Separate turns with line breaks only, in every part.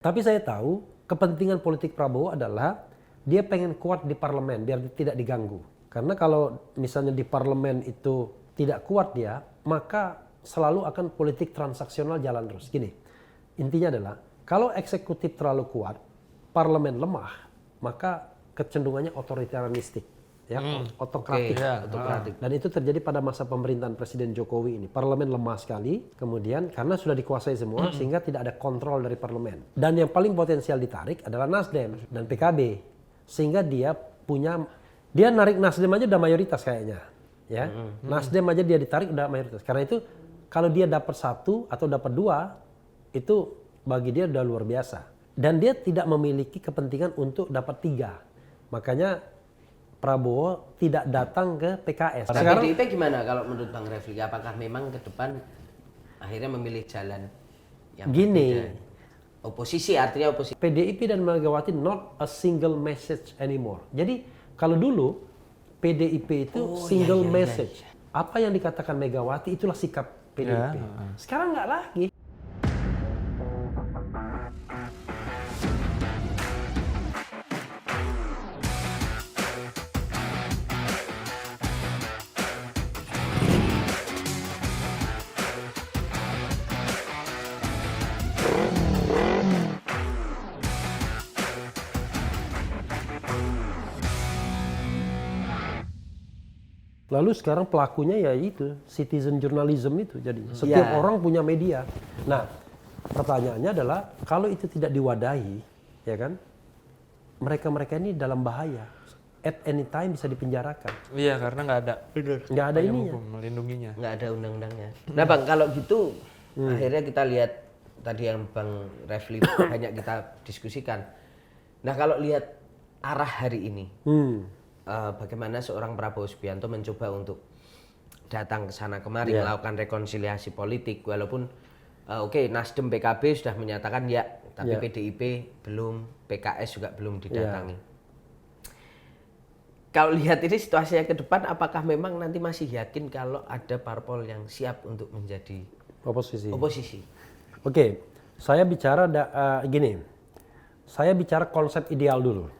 Tapi saya tahu kepentingan politik Prabowo adalah dia pengen kuat di parlemen biar tidak diganggu. Karena kalau misalnya di parlemen itu tidak kuat dia, maka selalu akan politik transaksional jalan terus. Gini, intinya adalah kalau eksekutif terlalu kuat, parlemen lemah, maka kecenderungannya otoritarianistik, ya, otokratik.
Otokratik.
Dan itu terjadi pada masa pemerintahan Presiden Jokowi ini. Parlemen lemah sekali, kemudian karena sudah dikuasai semua, sehingga tidak ada kontrol dari parlemen. Dan yang paling potensial ditarik adalah Nasdem dan PKB, sehingga dia narik Nasdem aja udah mayoritas kayaknya, ya. Nasdem aja dia ditarik udah mayoritas. Karena itu kalau dia dapat 1 atau dapat 2, itu bagi dia udah luar biasa. Dan dia tidak memiliki kepentingan untuk dapat 3. Makanya Prabowo tidak datang ke PKS.
Sekarang PDIP gimana kalau menurut Bang Refli? Apakah memang ke depan akhirnya memilih jalan yang berbeda? Oposisi, artinya oposisi.
PDIP dan Megawati not a single message anymore. Jadi kalau dulu PDIP itu single message. Apa yang dikatakan Megawati itulah sikap PDIP. Sekarang nggak lagi. Lalu sekarang pelakunya ya itu citizen journalism itu, jadi setiap orang punya media. Nah, pertanyaannya adalah kalau itu tidak diwadahi, ya kan, mereka ini dalam bahaya. At any time bisa dipenjarakan.
Iya, karena nggak ada
ininya,
melindunginya.
Nggak ada undang-undangnya. Nah Bang, kalau gitu akhirnya kita lihat tadi yang Bang Refli banyak kita diskusikan. Nah kalau lihat arah hari ini, bagaimana seorang Prabowo Subianto mencoba untuk datang ke sana kemari melakukan rekonsiliasi politik, walaupun Nasdem PKB sudah menyatakan ya, tapi PDIP belum, PKS juga belum didatangi. Kalau lihat ini situasinya ke depan, apakah memang nanti masih yakin kalau ada parpol yang siap untuk menjadi oposisi?
Oke, saya bicara gini, saya bicara konsep ideal dulu.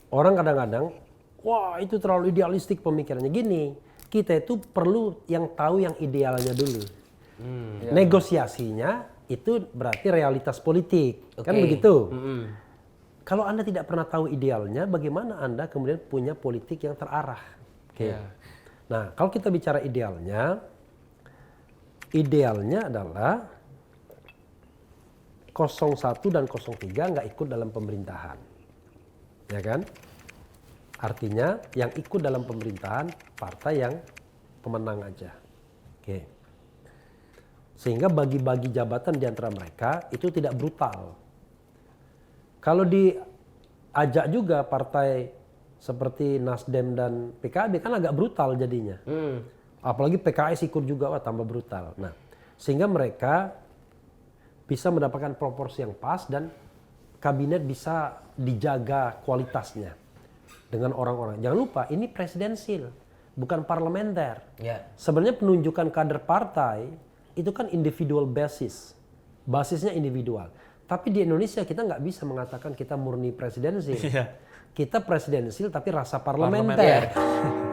Orang kadang-kadang, wah itu terlalu idealistik pemikirannya. Gini, kita itu perlu yang tahu yang idealnya dulu. Negosiasinya itu berarti realitas politik, kan begitu. Kalau Anda tidak pernah tahu idealnya, bagaimana Anda kemudian punya politik yang terarah? Nah, kalau kita bicara idealnya adalah 01 dan 03 nggak ikut dalam pemerintahan. Ya kan? Artinya yang ikut dalam pemerintahan partai yang pemenang aja. Sehingga bagi-bagi jabatan di antara mereka itu tidak brutal. Kalau diajak juga partai seperti Nasdem dan PKB kan agak brutal jadinya. Apalagi PKS ikut juga, wah tambah brutal. Nah, sehingga mereka bisa mendapatkan proporsi yang pas dan kabinet bisa dijaga kualitasnya dengan orang-orang. Jangan lupa ini presidensil, bukan parlementer. Sebenarnya penunjukan kader partai itu kan individual basis, basisnya individual. Tapi di Indonesia kita nggak bisa mengatakan kita murni presidensil. Kita presidensil tapi rasa parlementer,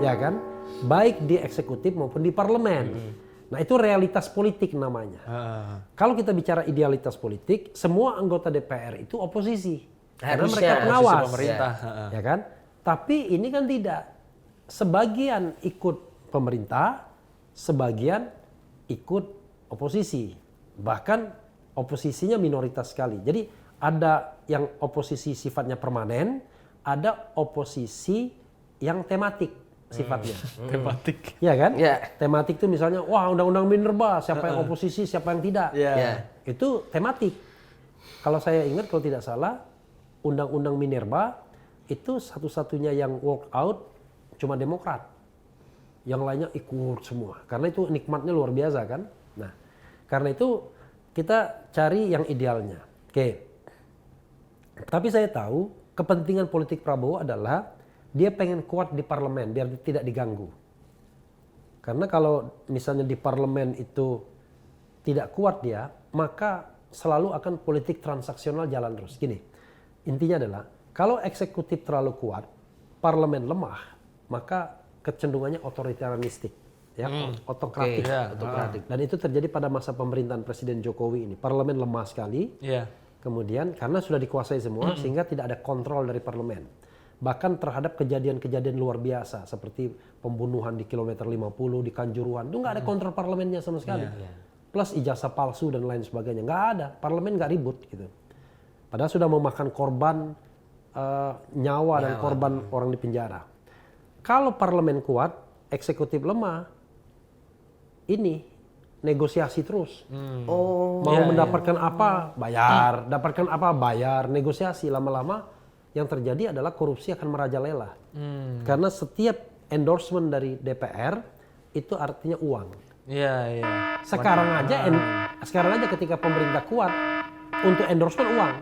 ya kan? Baik di eksekutif maupun di parlemen. Nah itu realitas politik namanya. Kalau kita bicara idealitas politik, semua anggota DPR itu oposisi. Karena mereka pengawas,
pemerintah.
Ya kan? Tapi ini kan tidak. Sebagian ikut pemerintah, sebagian ikut oposisi. Bahkan oposisinya minoritas sekali. Jadi ada yang oposisi sifatnya permanen, ada oposisi yang tematik sifatnya.
Tematik.
Iya kan? Tematik itu misalnya, wah undang-undang Minerba, siapa yang oposisi, siapa yang tidak. Itu tematik. Kalau saya ingat kalau tidak salah, undang-undang Minerba itu satu-satunya yang work out cuma Demokrat. Yang lainnya ikut semua. Karena itu nikmatnya luar biasa kan. Nah, karena itu kita cari yang idealnya. Tapi saya tahu kepentingan politik Prabowo adalah dia pengen kuat di parlemen biar tidak diganggu. Karena kalau misalnya di parlemen itu tidak kuat dia, maka selalu akan politik transaksional jalan terus. Gini, intinya adalah kalau eksekutif terlalu kuat, parlemen lemah, maka kecenderungannya otoritarianistik, ya, otokratik.
Otokratik.
Dan itu terjadi pada masa pemerintahan Presiden Jokowi ini. Parlemen lemah sekali.
Iya.
Kemudian karena sudah dikuasai semua sehingga tidak ada kontrol dari parlemen. Bahkan terhadap kejadian-kejadian luar biasa seperti pembunuhan di kilometer 50 di Kanjuruhan itu nggak ada kontrol parlemennya sama sekali. Plus ijazah palsu dan lain sebagainya nggak ada. Parlemen nggak ribut gitu. Padahal sudah memakan korban nyawa dan korban orang di penjara. Kalau parlemen kuat, eksekutif lemah, ini negosiasi terus. Mau mendapatkan apa, bayar. Dapatkan apa, bayar. Negosiasi lama-lama yang terjadi adalah korupsi akan merajalela. Karena setiap endorsement dari DPR itu artinya uang.
Iya.
Sekarang aja ketika pemerintah kuat untuk endorsement uang.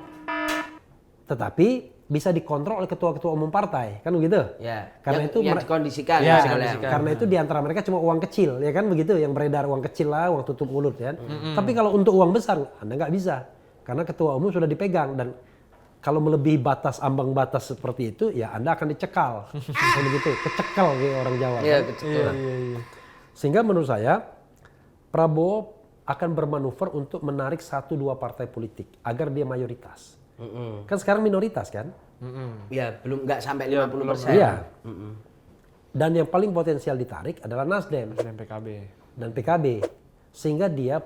Tetapi bisa dikontrol oleh ketua-ketua umum partai, kan begitu?
Ya.
Karena
yang dikondisikan.
Ya,
misalnya.
karena itu di antara mereka cuma uang kecil, ya kan begitu, yang beredar uang kecil lah, uang tutup mulut ya. Tapi kalau untuk uang besar, Anda nggak bisa, karena ketua umum sudah dipegang dan kalau melebihi batas ambang batas seperti itu, ya Anda akan dicekal, kan begitu, kecekal kayak orang Jawa.
Iya,
Kan?
kecekal.
Sehingga menurut saya Prabowo akan bermanuver untuk menarik 1-2 partai politik agar dia mayoritas. Kan sekarang minoritas kan?
Ya, belum nggak sampai 50%.
Iya. Dan yang paling potensial ditarik adalah Nasdem
Dan PKB.
dan PKB. Sehingga dia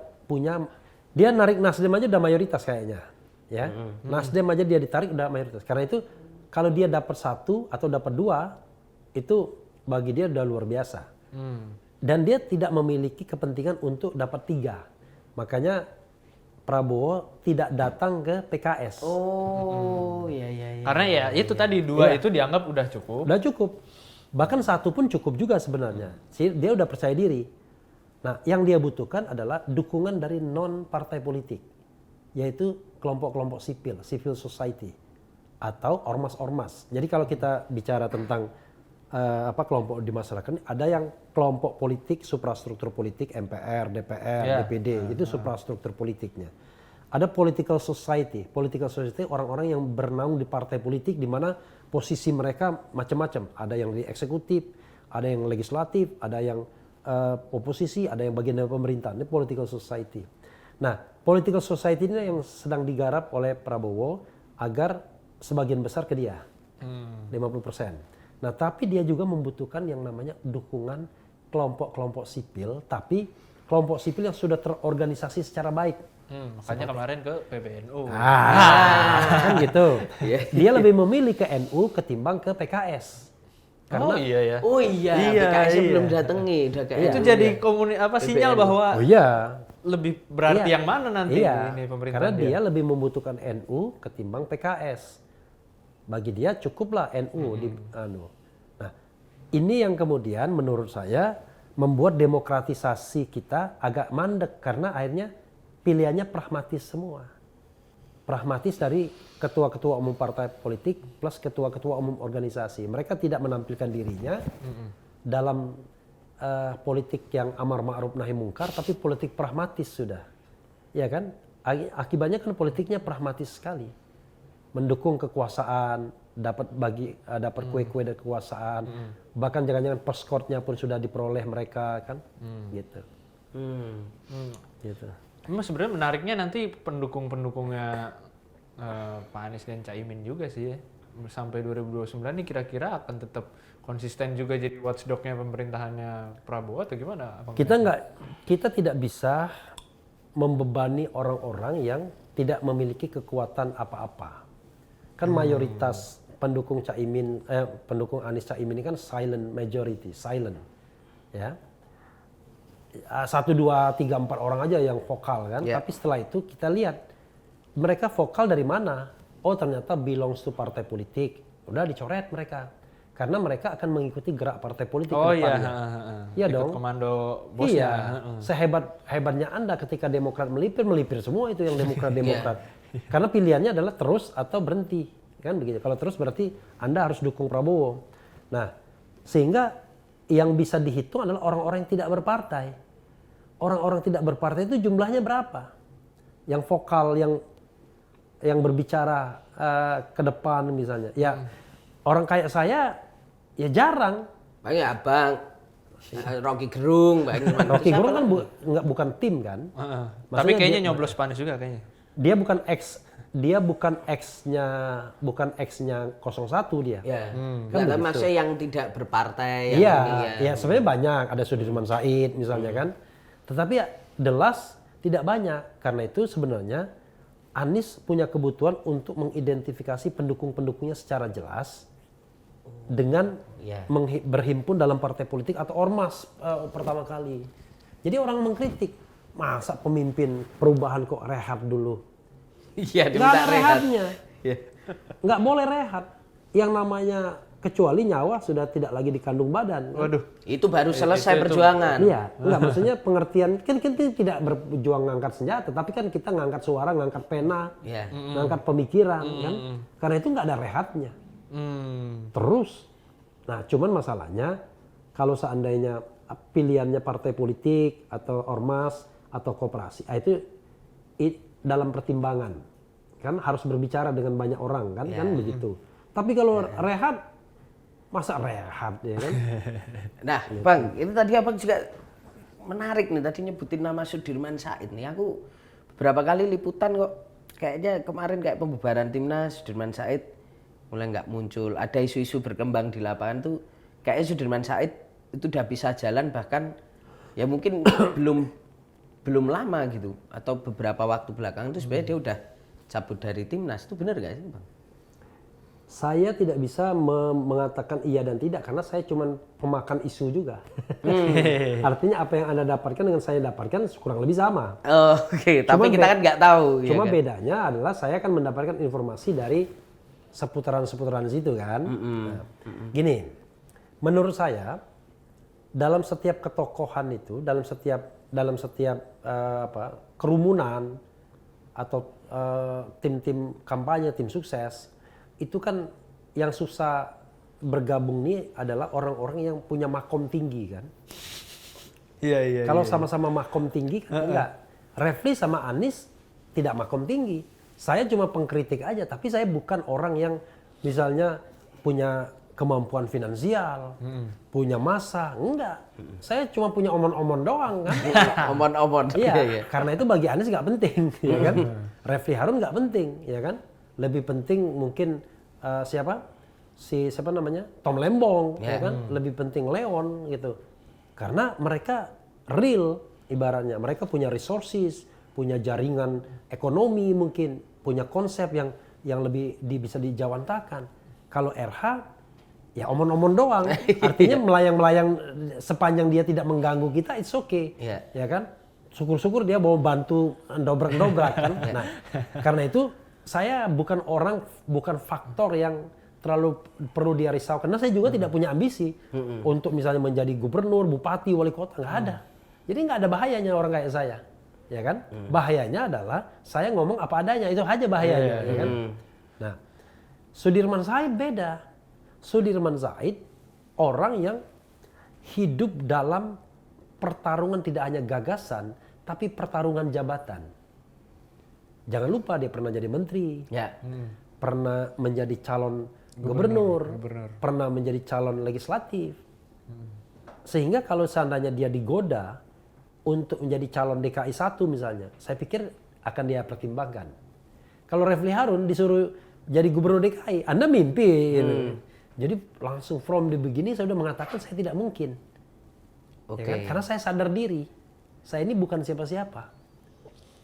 narik Nasdem aja udah mayoritas kayaknya. Ya, Nasdem aja dia ditarik udah mayoritas. Karena itu kalau dia dapat 1 atau dapat 2, itu bagi dia udah luar biasa. Dan dia tidak memiliki kepentingan untuk dapat 3. Makanya Prabowo tidak datang ke PKS.
Oh, iya.
Karena ya itu tadi 2 itu dianggap udah cukup.
Udah cukup. Bahkan 1 pun cukup juga sebenarnya. Dia udah percaya diri. Nah, yang dia butuhkan adalah dukungan dari non partai politik, yaitu kelompok-kelompok sipil, civil society, atau ormas-ormas. Jadi kalau kita bicara tentang kelompok di masyarakat, ada yang kelompok politik, suprastruktur politik, MPR, DPR, DPD, itu suprastruktur politiknya. Ada political society orang-orang yang bernaung di partai politik di mana posisi mereka macam-macam. Ada yang di eksekutif, ada yang legislatif, ada yang oposisi, ada yang bagian dari pemerintahan. Ini political society. Nah, political society ini yang sedang digarap oleh Prabowo agar sebagian besar ke dia, 50%. Nah, tapi dia juga membutuhkan yang namanya dukungan kelompok-kelompok sipil, tapi kelompok sipil yang sudah terorganisasi secara baik.
Makanya kemarin ke PBNU.
Kan gitu. Dia lebih memilih ke NU ketimbang ke PKS. Karena,
Oh iya, PKS belum datangi.
Itu jadi sinyal bahwa lebih berarti yang mana nanti ini pemerintahan
karena dia lebih membutuhkan NU ketimbang PKS. Bagi dia cukuplah NU Nah, ini yang kemudian menurut saya membuat demokratisasi kita agak mandek karena akhirnya pilihannya pragmatis semua. Pragmatis dari ketua-ketua umum partai politik plus ketua-ketua umum organisasi. Mereka tidak menampilkan dirinya dalam politik yang amar ma'ruf nahi mungkar, tapi politik pragmatis sudah. Ya kan? Akibatnya kan politiknya pragmatis sekali. Mendukung kekuasaan, dapat kue-kue dari kekuasaan, bahkan jangan-jangan perskortnya pun sudah diperoleh mereka kan, gitu. Gitu.
Memang sebenarnya menariknya nanti pendukung-pendukungnya Pak Anies dan Caimin juga sih ya. Sampai 2029 ini kira-kira akan tetap konsisten juga jadi watchdog-nya pemerintahannya Prabowo atau gimana?
Kita tidak bisa membebani orang-orang yang tidak memiliki kekuatan apa-apa. Kan mayoritas pendukung pendukung Anies Caimin ini kan silent majority, silent. Ya. 1, 2, 3, 4 orang aja yang vokal kan. Tapi setelah itu kita lihat mereka vokal dari mana? Oh, ternyata belongs to partai politik. Udah dicoret mereka. Karena mereka akan mengikuti gerak partai politik ke depannya. Iya dong.
Komando bosnya.
Sehebat-hebatnya Anda ketika Demokrat melipir semua itu yang Demokrat. Karena pilihannya adalah terus atau berhenti, kan begitu. Kalau terus berarti Anda harus dukung Prabowo. Nah, sehingga yang bisa dihitung adalah orang-orang yang tidak berpartai. Orang-orang tidak berpartai itu jumlahnya berapa? yang vokal, yang berbicara ke depan misalnya. Ya orang kayak saya ya jarang.
Paling Abang, Rocky Gerung,
Rocky Gerung kan bukan tim kan.
Tapi
Maksudnya
kayaknya nyoblos PANIS juga kayaknya.
Dia bukan X-nya 01 dia.
Ya.
Kan
Kan
begitu.
maksudnya yang tidak berpartai.
Iya,
yang ini
ya sebenarnya banyak. Ada Sudirman Said misalnya kan. Tetapi ya jelas tidak banyak. Karena itu sebenarnya Anies punya kebutuhan untuk mengidentifikasi pendukung-pendukungnya secara jelas dengan
Ya.
berhimpun dalam partai politik atau ormas pertama kali. Jadi orang mengkritik, masa pemimpin perubahan kok rehat dulu?
Iya,
Nggak
diminta
ada
rehat.
rehatnya.
Iya.
Nggak boleh rehat. Yang namanya kecuali nyawa sudah tidak lagi dikandung badan.
Waduh.
Itu baru selesai
itu.
perjuangan.
Iya, enggak maksudnya pengertian kan kita tidak berjuang ngangkat senjata, tapi kan kita ngangkat suara, ngangkat pena,
Iya.
ngangkat pemikiran kan. Karena itu nggak ada rehatnya. Terus, nah cuman masalahnya kalau seandainya pilihannya partai politik atau ormas atau koperasi, itu dalam pertimbangan kan harus berbicara dengan banyak orang kan, kan begitu. Tapi kalau rehat, masa rehat ya kan?
Nah, Bang, itu tadi Abang juga menarik nih, tadi nyebutin nama Sudirman Said nih. Aku beberapa kali liputan kok, kayaknya kemarin kayak pembubaran Timnas, Sudirman Said mulai nggak muncul. Ada isu-isu berkembang di lapangan tuh, kayaknya Sudirman Said itu udah bisa jalan, bahkan ya mungkin belum lama gitu, atau beberapa waktu belakangan itu sebenarnya dia udah cabut dari Timnas. Itu benar nggak sih, Bang?
Saya tidak bisa mengatakan iya dan tidak karena saya cuma pemakan isu juga. Artinya apa yang Anda dapatkan dengan saya dapatkan kurang lebih sama.
Oh, oke, tapi kita kan nggak tahu.
Cuma
ya kan?
bedanya adalah saya akan mendapatkan informasi dari seputaran-seputaran situ kan. Nah, gini, menurut saya dalam setiap ketokohan itu, dalam setiap kerumunan atau tim-tim kampanye, tim sukses, itu kan yang susah bergabung nih adalah orang-orang yang punya makom tinggi kan.
Iya.
Kalau sama-sama makom tinggi kan enggak. Refli sama Anies tidak makom tinggi. Saya cuma pengkritik aja, tapi saya bukan orang yang misalnya punya kemampuan finansial, punya masa, enggak. Saya cuma punya omon-omon doang kan.
Omon-omon.
Iya, karena itu bagi Anies nggak penting, ya kan. Refli Harun nggak penting, ya kan. Lebih penting mungkin siapa namanya Tom Lembong, ya kan. Lebih penting Leon gitu. Karena mereka real, ibaratnya mereka punya resources, punya jaringan ekonomi mungkin, punya konsep yang lebih bisa dijawantakan. Kalau RH ya omon-omon doang, artinya melayang-melayang sepanjang dia tidak mengganggu kita, it's okay, ya kan? Syukur-syukur dia mau bantu dobrak-dobrak kan. Nah, karena itu saya bukan faktor yang terlalu perlu dia risau, karena saya juga tidak punya ambisi untuk misalnya menjadi gubernur, bupati, wali kota, nggak ada. Jadi nggak ada bahayanya orang kayak saya, ya kan? Bahayanya adalah saya ngomong apa adanya, itu aja bahayanya, ya kan? Nah, Sudirman Said beda. Sudirman Said orang yang hidup dalam pertarungan tidak hanya gagasan, tapi pertarungan jabatan. Jangan lupa dia pernah jadi menteri, pernah menjadi calon gubernur, pernah menjadi calon legislatif. Sehingga kalau seandainya dia digoda untuk menjadi calon DKI 1 misalnya, saya pikir akan dia pertimbangkan. Kalau Refli Harun disuruh jadi gubernur DKI, Anda mimpi. Jadi langsung from the beginning saya sudah mengatakan saya tidak mungkin. Ya kan? Karena saya sadar diri. Saya ini bukan siapa-siapa.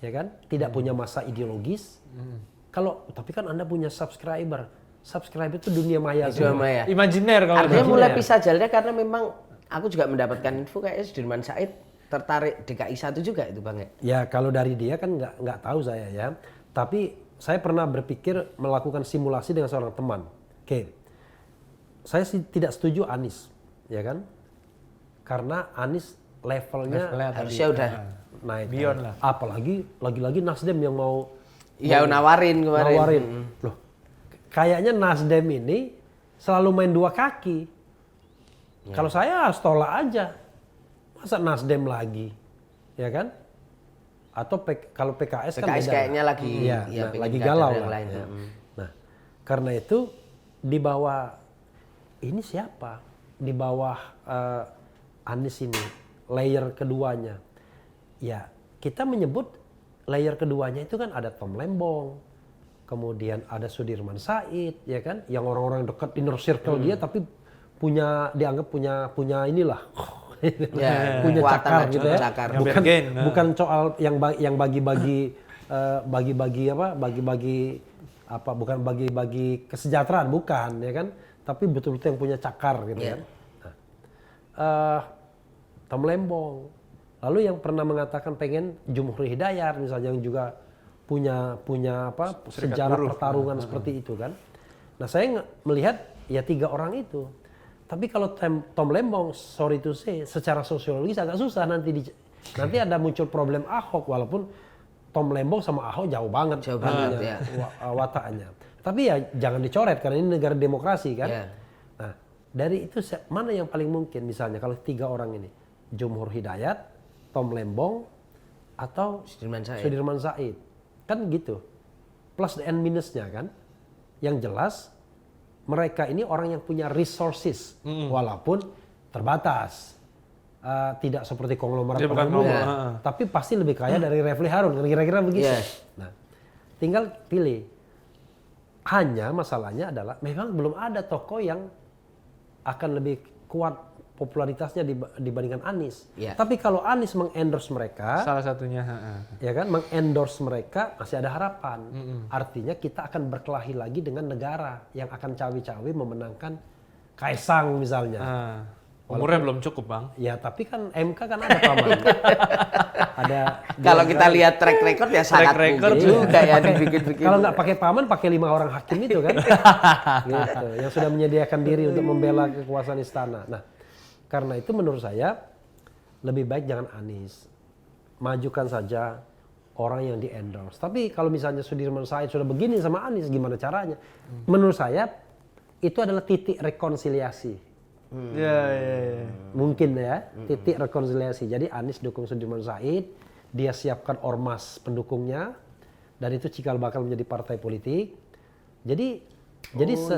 Ya kan? Tidak punya masa ideologis. Tapi kan Anda punya subscriber. Subscriber itu dunia maya.
Imajiner kalau
artinya mulai pisah jalannya karena memang aku juga mendapatkan info kayak Sudirman Said tertarik DKI 1 juga itu Bang.
Ya kalau dari dia kan nggak tahu saya ya. Tapi saya pernah berpikir melakukan simulasi dengan seorang teman. Oke. Saya sih tidak setuju Anies, ya kan? Karena Anies levelnya
harusnya udah
naik.
Beyond lah.
Apalagi lagi-lagi Nasdem yang mau
nawarin kemarin.
Nawarin. Loh, kayaknya Nasdem ini selalu main dua kaki. Kalau saya harus tolak aja. Masa Nasdem lagi? Ya kan? Atau kalau PKS kan
PKS
beda.
kayaknya lagi
Iya,
ya,
nah,
pengen
lagi
kader
galau
yang
lah.
lain.
Ya. Nah, karena itu di bawah ini siapa? Di bawah Anies ini layer keduanya. Ya, kita menyebut layer keduanya itu kan ada Tom Lembong, kemudian ada Sudirman Said, ya kan? Yang orang-orang dekat inner circle dia tapi dianggap punya inilah.
Ya,
punya
kekuatan
cakar
lah,
gitu ya.
cakar.
Bukan soal yang bagi-bagi bukan bagi-bagi kesejahteraan, bukan ya kan, tapi betul-betul yang punya cakar gitu kan. Tom Lembong, lalu yang pernah mengatakan pengen Jumhur Hidayat misalnya, yang juga punya sejarah pertarungan seperti itu kan. Nah saya melihat ya 3 orang itu. Tapi kalau Tom Lembong, sorry to say, secara sosiologis agak susah nanti ada muncul problem Ahok, walaupun Tom Lembong sama Ahok jauh banget
ya.
wataknya. Tapi ya jangan dicoret karena ini negara demokrasi kan.
Ya.
Nah, dari itu mana yang paling mungkin misalnya kalau 3 orang ini, Jumhur Hidayat, Tom Lembong, atau Sudirman Said. Kan gitu. Plus and minusnya kan. Yang jelas mereka ini orang yang punya resources walaupun terbatas. Tidak seperti konglomerat umum, tapi pasti lebih kaya dari Refli Harun, kira-kira begitu. Nah, tinggal pilih. Hanya masalahnya adalah memang belum ada tokoh yang akan lebih kuat popularitasnya dibandingkan Anies. Tapi kalau Anies mengendorse mereka,
salah satunya,
ya kan, mengendorse mereka masih ada harapan. Artinya kita akan berkelahi lagi dengan negara yang akan cawi-cawi memenangkan Kaisang misalnya.
Umurnya belum cukup bang.
Ya tapi kan MK kan ada paman.
Kalau kita lihat track record ya sangat mungkin juga ya dibikin-bikin.
Kalau nggak pakai paman, pakai 5 orang hakim itu kan, gitu, yang sudah menyediakan diri untuk membela kekuasaan istana. Nah, karena itu menurut saya lebih baik jangan Anies, majukan saja orang yang di endorse. Tapi kalau misalnya Sudirman Said sudah begini sama Anies, gimana caranya? Menurut saya itu adalah titik rekonsiliasi. Mungkin ya, titik rekonsiliasi. Jadi Anies dukung Sudirman Said, dia siapkan ormas pendukungnya, dan itu cikal bakal menjadi partai politik. Jadi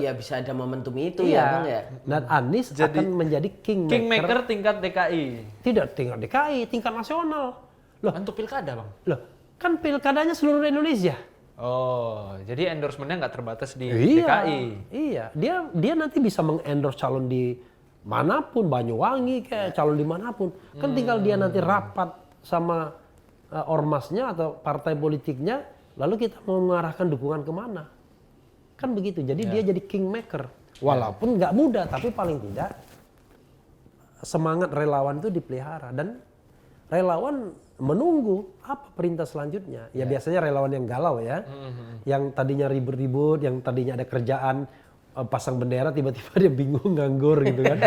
ya bisa ada momentum itu
iya,
ya Bang ya.
Dan Anies akan menjadi
kingmaker tingkat DKI.
Tidak tingkat DKI, tingkat nasional. Loh,
untuk pilkada bang?
Loh, kan pilkadanya seluruh Indonesia.
Oh, jadi endorsementnya nggak terbatas di
Iya,
DKI.
Iya, dia nanti bisa mengendorse calon di manapun, Banyuwangi kayak calon dimanapun. Kan tinggal dia nanti rapat sama ormasnya atau partai politiknya, lalu kita mau mengarahkan dukungan kemana. Kan begitu, jadi dia jadi kingmaker. Walaupun nggak mudah, tapi paling tidak semangat relawan itu dipelihara. Dan relawan menunggu apa perintah selanjutnya. Ya biasanya relawan yang galau ya, yang tadinya ribut-ribut, yang tadinya ada kerjaan, pasang bendera, tiba-tiba dia bingung, nganggur gitu kan.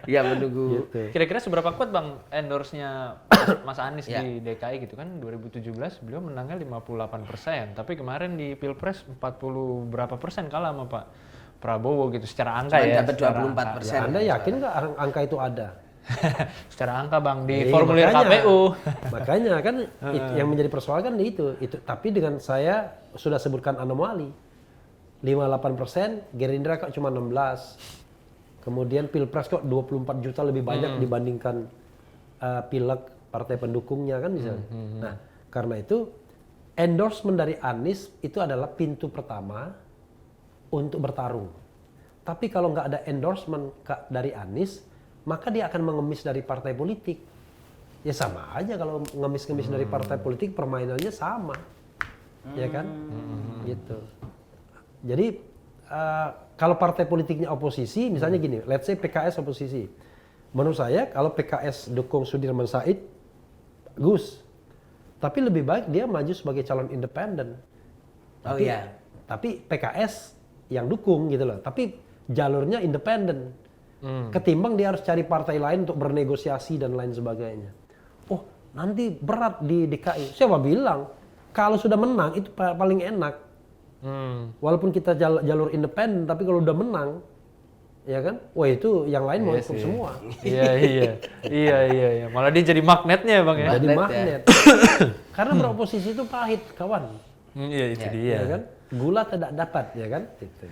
Iya, menunggu.
Gitu.
Kira-kira seberapa kuat bang endorse-nya Mas Anies di DKI gitu kan? 2017 beliau menangnya 58%, tapi kemarin di Pilpres 40 berapa persen kalah sama Pak Prabowo gitu secara angka.
Cuma
ya.
dapat 24%.
Ya, Anda yakin nggak angka itu ada?
Secara angka bang di formulir KPU.
Makanya kan yang menjadi persoalan kan itu. Tapi dengan saya sudah sebutkan anomali. 58%, Gerindra kok cuma 16. Kemudian Pilpres kok 24 juta lebih banyak dibandingkan Pileg partai pendukungnya kan misalnya. Nah, karena itu endorsement dari Anies itu adalah pintu pertama untuk bertarung. Tapi kalau nggak ada endorsement dari Anies, maka dia akan mengemis dari partai politik. Ya sama aja kalau ngemis-ngemis dari partai politik, permainannya sama. Ya kan? Gitu. Jadi kalau partai politiknya oposisi, misalnya gini, let's say PKS oposisi. Menurut saya kalau PKS dukung Sudirman Said, bagus. Tapi lebih baik dia maju sebagai calon independen. Tapi PKS yang dukung gitu loh. Tapi jalurnya independen. Ketimbang dia harus cari partai lain untuk bernegosiasi dan lain sebagainya. Oh, nanti berat di DKI. Siapa bilang? Kalau sudah menang itu paling enak. Walaupun kita jalur independen, tapi kalau udah menang, ya kan? Wah itu yang lain mau
Iya
ikut
sih.
semua.
Iya. Malah dia jadi magnetnya Bang ya.
Jadi
Magnet,
magnet. Karena beroposisi itu pahit, kawan.
Iya itu dia.
Ya kan? Gula tidak dapat, ya kan? Gitu.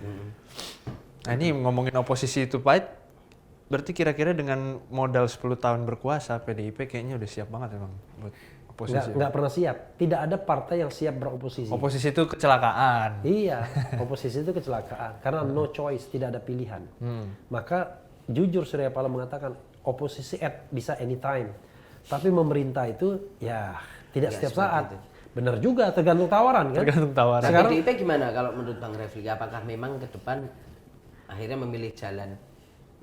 Nah ini ngomongin oposisi itu pahit, berarti kira-kira dengan modal 10 tahun berkuasa PDIP kayaknya udah siap banget emang buat oposisi.
Nggak pernah siap. Tidak ada partai yang siap beroposisi.
Oposisi itu kecelakaan.
Iya, oposisi itu kecelakaan karena no choice, tidak ada pilihan. Maka jujur Surya Paloh mengatakan oposisi bisa anytime, tapi memerintah itu ya tidak setiap saat. Benar juga, tergantung tawaran kan.
Tergantung tawaran.
Nah,
Sekarang-
PDIP gimana kalau menurut Bang Refli? Apakah memang ke depan akhirnya memilih jalan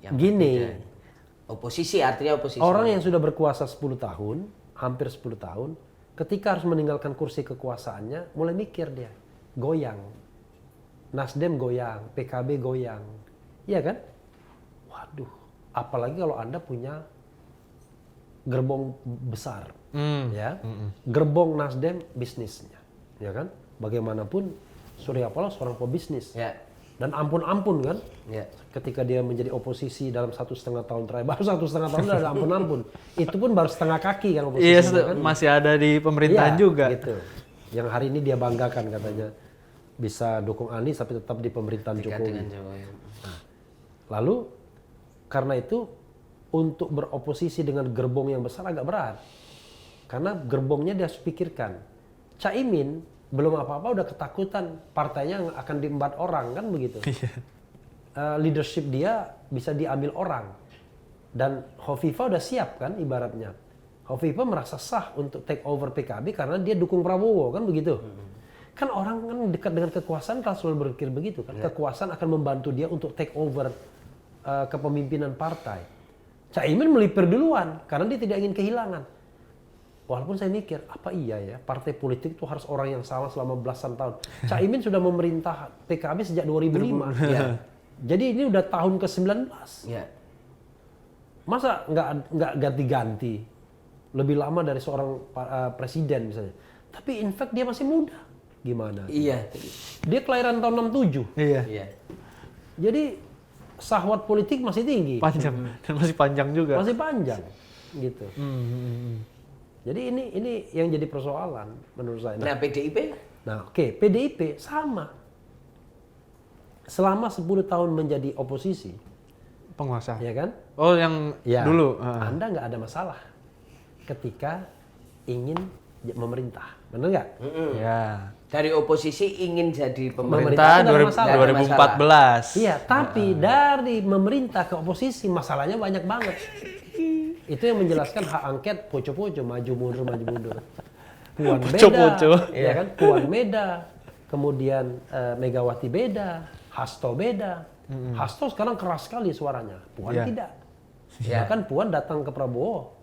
yang
Gini.
berbeda? Oposisi, artinya oposisi.
Orang yang sudah berkuasa 10 tahun, hampir 10 tahun, ketika harus meninggalkan kursi kekuasaannya, mulai mikir dia, goyang. Nasdem goyang, PKB goyang. Iya kan? Waduh, apalagi kalau Anda punya gerbong besar, ya. Gerbong Nasdem bisnisnya, ya kan? Bagaimanapun Surya Paloh seorang pebisnis.
Ya,
Dan ampun-ampun kan?
ya.
Ketika dia menjadi oposisi dalam 1,5 tahun terakhir, baru 1,5 tahun udah ada ampun-ampun. Itu pun baru setengah kaki kan oposisi.
Iya,
kan?
masih ada di pemerintahan
Iya,
juga.
Gitu. Yang hari ini dia banggakan katanya bisa dukung Anies tapi tetap di pemerintahan
Dekat
Jokowi.
dengan Jokowi.
Lalu karena itu untuk beroposisi dengan gerbong yang besar agak berat. Karena gerbongnya dia harus pikirkan. Caimin belum apa-apa udah ketakutan partainya akan diembat orang kan begitu. Leadership dia bisa diambil orang. Dan Hovifah udah siap kan ibaratnya. Hovifah merasa sah untuk take over PKB karena dia dukung Prabowo kan begitu. Kan orang kan dekat dengan kekuasaan kan selalu berpikir begitu kan. Kekuasaan akan membantu dia untuk take over kepemimpinan partai. Caimin melipir duluan karena dia tidak ingin kehilangan. Walaupun saya mikir, apa iya ya partai politik itu harus orang yang sama selama belasan tahun. Caimin sudah memerintah PKB sejak 2005.
Ya.
Jadi ini udah tahun ke-19.
Ya.
Masa nggak ganti-ganti? Lebih lama dari seorang presiden misalnya. Tapi in fact dia masih muda. Gimana?
Iya.
Dia kelahiran tahun 67.
Iya.
Iya.
Jadi sahwat politik masih tinggi.
Panjang dan masih panjang juga.
Masih panjang. Gitu. Jadi ini yang jadi persoalan menurut saya.
Nah, PDIP?
Nah, oke, PDIP sama. Selama 10 tahun menjadi oposisi,
Penguasa.
ya kan?
Oh, yang
Ya,
dulu.
Anda nggak ada masalah ketika ingin memerintah, benar nggak?
Ya.
Dari oposisi ingin jadi
Pemerintah
pemerintah.
itu ada masalah.
2014.
Iya, tapi dari memerintah ke oposisi masalahnya banyak banget. Itu yang menjelaskan hak angket poco-poco, maju mundur. Puan beda,
Poco-poco.
ya kan? Puan beda, kemudian Megawati beda, Hasto beda. Hasto sekarang keras sekali suaranya, Puan
Iya.
tidak.
Ya.
Bahkan Puan datang ke Prabowo,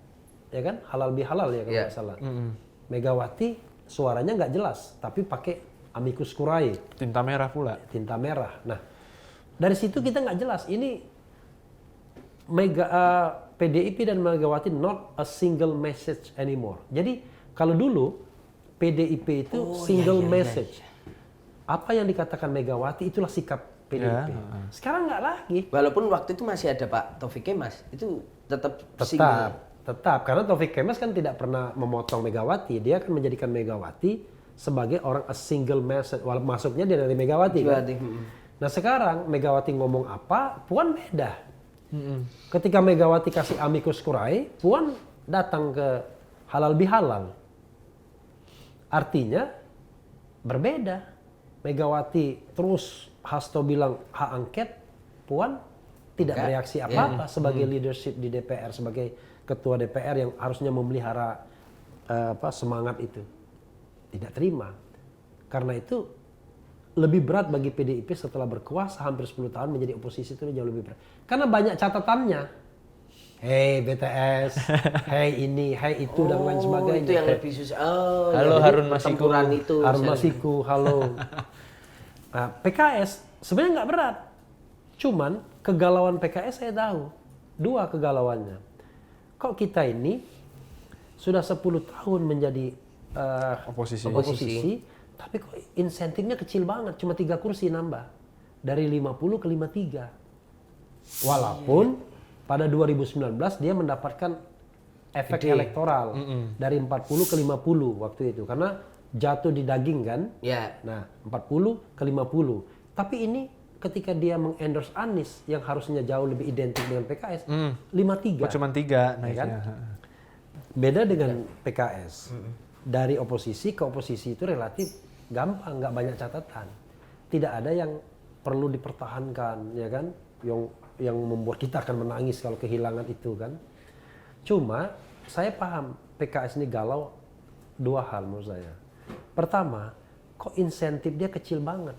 ya kan? Halal bihalal ya kalau
Iya.
nggak salah. Megawati suaranya nggak jelas, tapi pakai amicus curiae,
Tinta merah pula.
tinta merah. Nah, dari situ kita nggak jelas. Ini PDIP dan Megawati not a single message anymore. Jadi kalau dulu PDIP itu single message. Apa yang dikatakan Megawati itulah sikap PDIP. Sekarang nggak lagi.
Walaupun waktu itu masih ada Pak Taufik Kemas, itu tetap single.
Tetap. Karena Taufik Kemas kan tidak pernah memotong Megawati. Dia akan menjadikan Megawati sebagai orang a single message. Walaupun masuknya dia dari Megawati. Kan? Nah sekarang Megawati ngomong apa, Puan beda. Ketika Megawati kasih amicus curiae, Puan datang ke halal bihalal. Artinya berbeda. Megawati terus Hasto bilang hak angket, Puan tidak bereaksi apa-apa sebagai leadership di DPR, sebagai ketua DPR yang harusnya memelihara semangat itu. Tidak terima. Karena itu lebih berat bagi PDIP setelah berkuasa hampir 10 tahun menjadi oposisi itu jauh lebih berat. Karena banyak catatannya. Hey BTS, hey ini, hey itu dan lain sebagainya.
Itu yang lebih susah. Oh,
Halo,
ya,
Harun Masiku.
Itu.
Harun Masiku, halo. Nah, PKS sebenarnya nggak berat. Cuman kegalauan PKS saya tahu. Dua kegalauannya. Kok kita ini sudah 10 tahun menjadi oposisi, tapi kok insentifnya kecil banget, cuma 3 kursi nambah. Dari 50 ke 53. Walaupun pada 2019 dia mendapatkan efek elektoral dari 40 ke 50 waktu itu. Karena jatuh di daging kan.
Ya.
Nah, 40 ke 50. Tapi ini ketika dia mengendorse Anies yang harusnya jauh lebih identik dengan PKS, 53.
Cuma 3 naiknya.
kan? Beda dengan PKS. Dari oposisi ke oposisi itu relatif gampang, nggak banyak catatan. Tidak ada yang perlu dipertahankan, ya kan? Yang membuat kita akan menangis kalau kehilangan itu kan. Cuma saya paham PKS ini galau 2 hal menurut saya. Pertama, kok insentif dia kecil banget.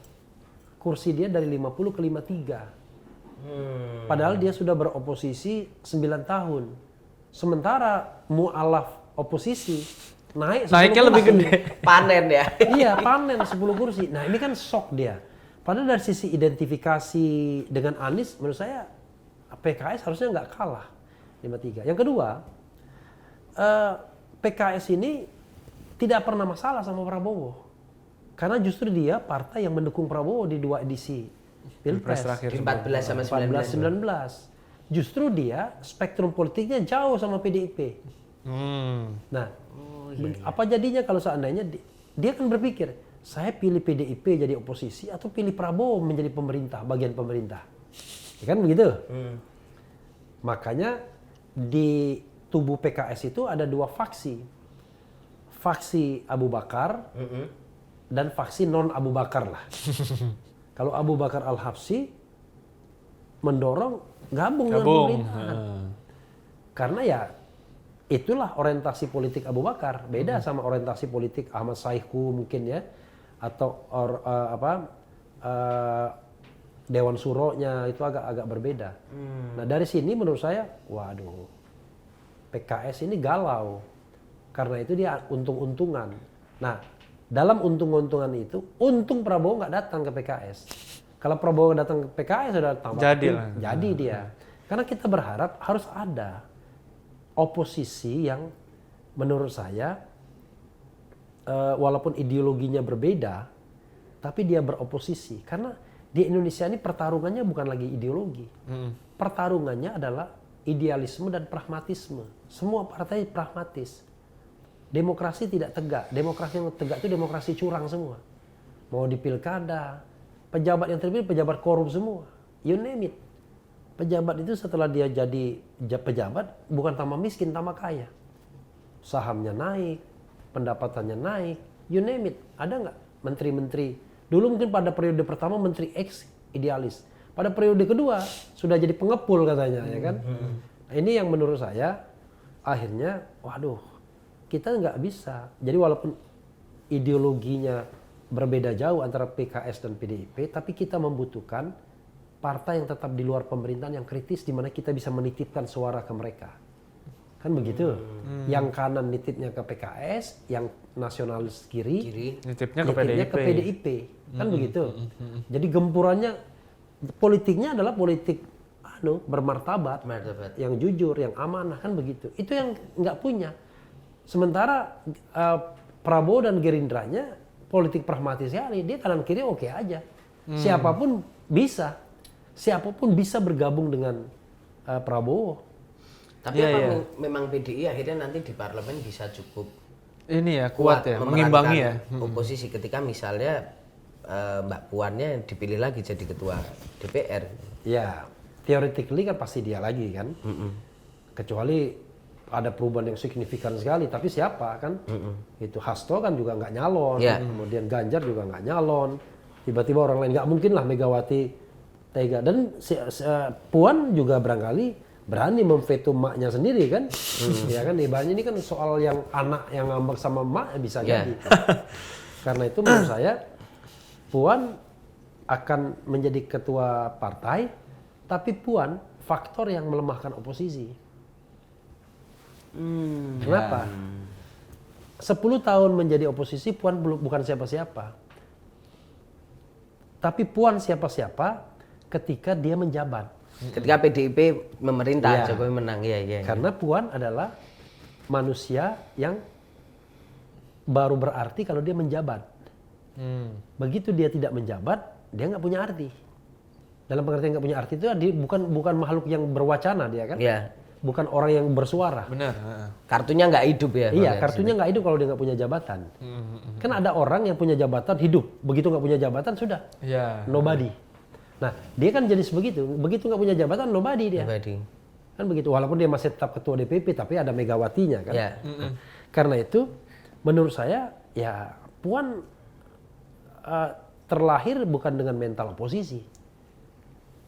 Kursi dia dari 50 ke 53. Padahal dia sudah beroposisi 9 tahun. Sementara mu'alaf oposisi naiknya
lebih gede.
Panen ya.
Iya, panen 10 kursi. Nah, ini kan shock dia. Padahal dari sisi identifikasi dengan Anies, menurut saya PKS harusnya nggak kalah 53. Yang kedua, PKS ini tidak pernah masalah sama Prabowo. Karena justru dia partai yang mendukung Prabowo di 2 edisi Pilpres.
Di 14 sama 19.
19. Justru dia spektrum politiknya jauh sama PDIP. Nah, apa jadinya kalau seandainya dia kan berpikir, saya pilih PDIP jadi oposisi atau pilih Prabowo menjadi pemerintah, bagian pemerintah. Ya kan begitu? Makanya di tubuh PKS itu ada 2 faksi. Faksi Abu Bakar dan faksi non Abu Bakar lah. Kalau Abu Bakar Al-Habsyi mendorong gabung dengan pemerintahan. Karena ya itulah orientasi politik Abu Bakar. Beda sama orientasi politik Ahmad Saiku mungkin ya. Atau Dewan Suronya itu agak berbeda. Nah dari sini menurut saya, waduh, PKS ini galau. Karena itu dia untung-untungan. Nah dalam untung-untungan itu, untung Prabowo nggak datang ke PKS. Kalau Prabowo datang ke PKS sudah tambah jadi dia. Karena kita berharap harus ada oposisi yang menurut saya walaupun ideologinya berbeda, tapi dia beroposisi. Karena di Indonesia ini pertarungannya bukan lagi ideologi. Pertarungannya adalah idealisme dan pragmatisme. Semua partai pragmatis. Demokrasi tidak tegak. Demokrasi yang tegak itu demokrasi curang semua. Mau di pilkada, pejabat yang terpilih pejabat korup semua. You name it. Pejabat itu setelah dia jadi pejabat bukan tambah miskin, tambah kaya. Sahamnya naik, pendapatannya naik, you name it. Ada nggak menteri-menteri? Dulu mungkin pada periode pertama menteri X idealis. Pada periode kedua sudah jadi pengepul katanya, ya kan? Nah, ini yang menurut saya akhirnya, waduh, kita nggak bisa. Jadi walaupun ideologinya berbeda jauh antara PKS dan PDIP, tapi kita membutuhkan partai yang tetap di luar pemerintahan yang kritis, di mana kita bisa menitipkan suara ke mereka. Kan begitu? Yang kanan nitipnya ke PKS, yang nasionalis kiri
nitipnya
ke PDIP. Kan begitu? Jadi gempurannya, politiknya adalah politik bermartabat, yang jujur, yang amanah, kan begitu. Itu yang nggak punya. Sementara Prabowo dan Gerindranya politik pragmatis sekali, dia kanan kiri oke aja. Siapapun bisa bergabung dengan Prabowo.
Tapi memang PDI akhirnya nanti di parlemen bisa cukup
ini ya kuat ya, mengimbangi ya
oposisi ketika misalnya Mbak Puannya dipilih lagi jadi ketua DPR.
Ya, theoretically kan pasti dia lagi kan. Kecuali ada perubahan yang signifikan sekali, tapi siapa kan? Itu Hasto kan juga nggak nyalon, kemudian Ganjar juga nggak nyalon, tiba-tiba orang lain, nggak mungkin lah Megawati tega. Dan Puan juga barangkali berani memveto maknya sendiri kan? Ya kan, ibaratnya ini kan soal yang anak yang ngambek sama mak bisa jadi. Karena itu menurut saya Puan akan menjadi ketua partai, tapi Puan faktor yang melemahkan oposisi. Kenapa? 10 tahun menjadi oposisi, Puan bukan siapa-siapa. Tapi Puan siapa-siapa ketika dia menjabat.
Ketika PDIP memerintah, Jokowi menang.
Karena Puan adalah manusia yang baru berarti kalau dia menjabat. Begitu dia tidak menjabat, dia nggak punya arti. Dalam pengertian nggak punya arti itu bukan makhluk yang berwacana dia kan,
Iya.
bukan orang yang bersuara.
Benar.
Kartunya nggak hidup ya.
Iya,
Bang,
kartunya nggak hidup kalau dia nggak punya jabatan. Kan ada orang yang punya jabatan hidup, begitu nggak punya jabatan sudah
Iya.
nobody. Nah, dia kan jadi begitu nggak punya jabatan nobody dia.
Pribadi.
Kan begitu, walaupun dia masih tetap ketua DPP tapi ada Megawatinya kan.
Iya.
Karena itu menurut saya ya Puan terlahir bukan dengan mental oposisi.